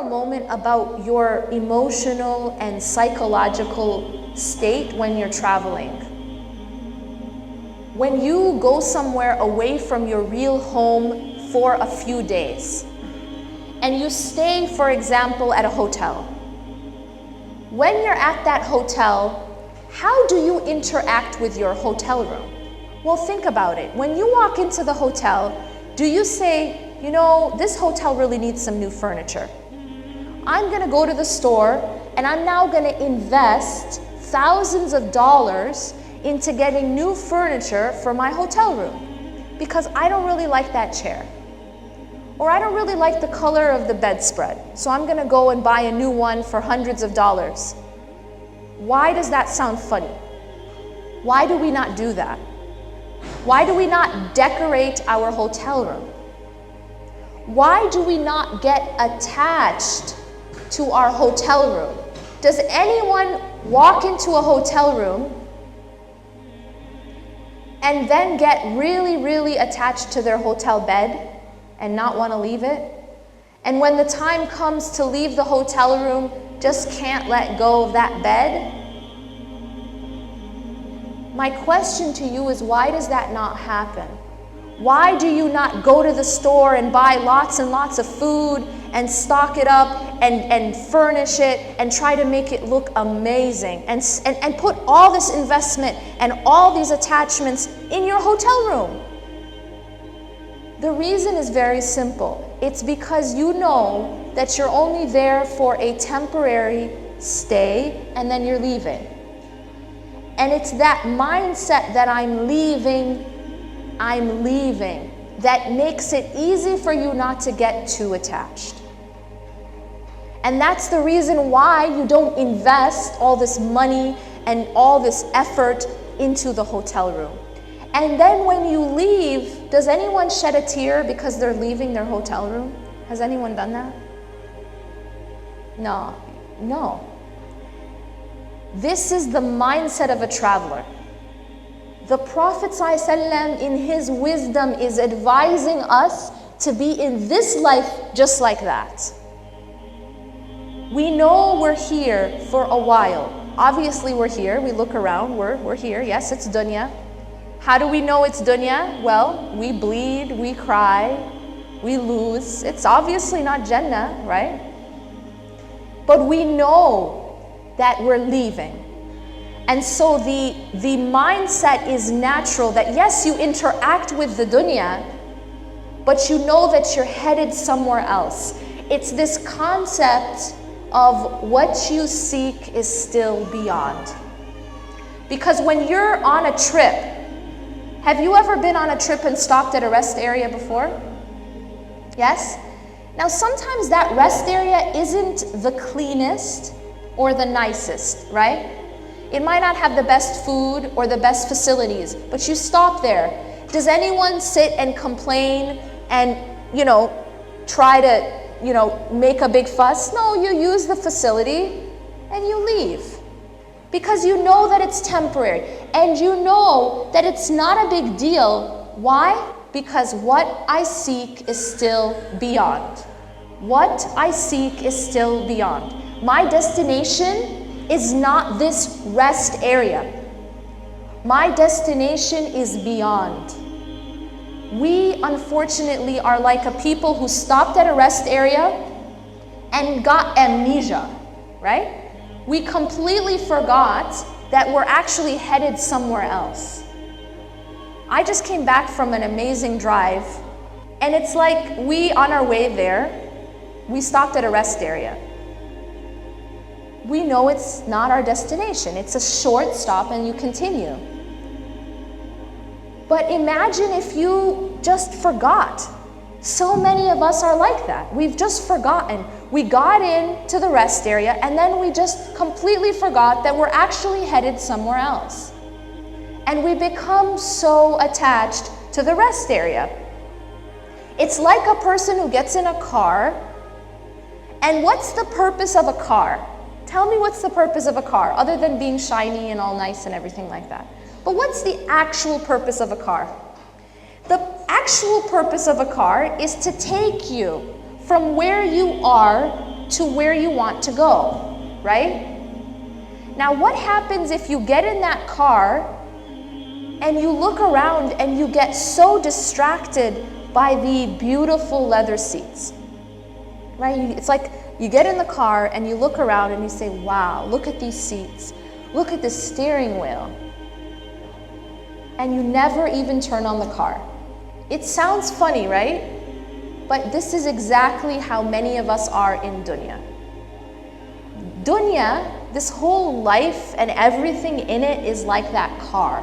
a moment about your emotional and psychological state when you're traveling. When you go somewhere away from your real home for a few days, and you stay, for example, at a hotel. When you're at that hotel, how do you interact with your hotel room? Well, think about it. When you walk into the hotel, do you say, you know, this hotel really needs some new furniture. I'm gonna go to the store and I'm now gonna invest thousands of dollars into getting new furniture for my hotel room because I don't really like that chair. Or I don't really like the color of the bedspread, so I'm gonna go and buy a new one for hundreds of dollars. Why does that sound funny? Why do we not do that? Why do we not decorate our hotel room? Why do we not get attached to our hotel room? Does anyone walk into a hotel room and then get really, really attached to their hotel bed and not want to leave it? And when the time comes to leave the hotel room, just can't let go of that bed? My question to you is, why does that not happen? Why do you not go to the store and buy lots and lots of food and stock it up and furnish it and try to make it look amazing and put all this investment and all these attachments in your hotel room? The reason is very simple. It's because you know that you're only there for a temporary stay and then you're leaving. And it's that mindset that I'm leaving, that makes it easy for you not to get too attached. And that's the reason why you don't invest all this money and all this effort into the hotel room. And then when you leave, does anyone shed a tear because they're leaving their hotel room? Has anyone done that? No. This is the mindset of a traveler. The Prophet ﷺ in his wisdom is advising us to be in this life just like that. We know we're here for a while. Obviously we're here, we look around, we're here, yes, it's dunya. How do we know it's dunya? Well, we bleed, we cry, we lose. It's obviously not Jannah, right? But we know that we're leaving. And so the mindset is natural that yes, you interact with the dunya, but you know that you're headed somewhere else. It's this concept of what you seek is still beyond. Because when you're on a trip, have you ever been on a trip and stopped at a rest area before? Yes? Now sometimes that rest area isn't the cleanest or the nicest, right? It might not have the best food or the best facilities, but you stop there. Does anyone sit and complain and, try to, make a big fuss? No, you use the facility and you leave. Because you know that it's temporary and you know that it's not a big deal. Why? Because what I seek is still beyond. What I seek is still beyond. My destination is not this rest area. My destination is beyond. We unfortunately are like a people who stopped at a rest area and got amnesia, right? We completely forgot that we're actually headed somewhere else. I just came back from an amazing drive, and it's like we, on our way there, we stopped at a rest area. We know it's not our destination. It's a short stop and you continue. But imagine if you just forgot. So many of us are like that. We've just forgotten. We got into the rest area and then we just completely forgot that we're actually headed somewhere else. And we become so attached to the rest area. It's like a person who gets in a car, and what's the purpose of a car? Tell me, what's the purpose of a car other than being shiny and all nice and everything like that? But what's the actual purpose of a car? The actual purpose of a car is to take you from where you are to where you want to go, right? Now, what happens if you get in that car and you look around and you get so distracted by the beautiful leather seats, right? It's like you get in the car and you look around and you say, wow, look at these seats. Look at the steering wheel. And you never even turn on the car. It sounds funny, right? But this is exactly how many of us are in dunya. Dunya, this whole life and everything in it is like that car.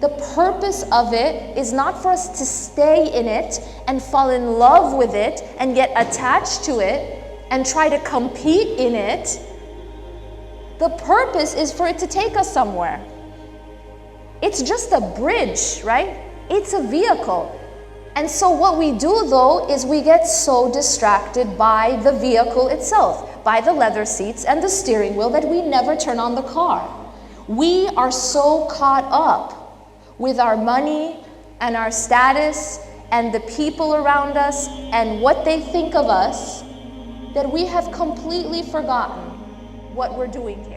The purpose of it is not for us to stay in it and fall in love with it and get attached to it and try to compete in it. The purpose is for it to take us somewhere. It's just a bridge, right? It's a vehicle. And so what we do though is we get so distracted by the vehicle itself, by the leather seats and the steering wheel, that we never turn on the car. We are so caught up with our money and our status and the people around us and what they think of us that we have completely forgotten what we're doing here.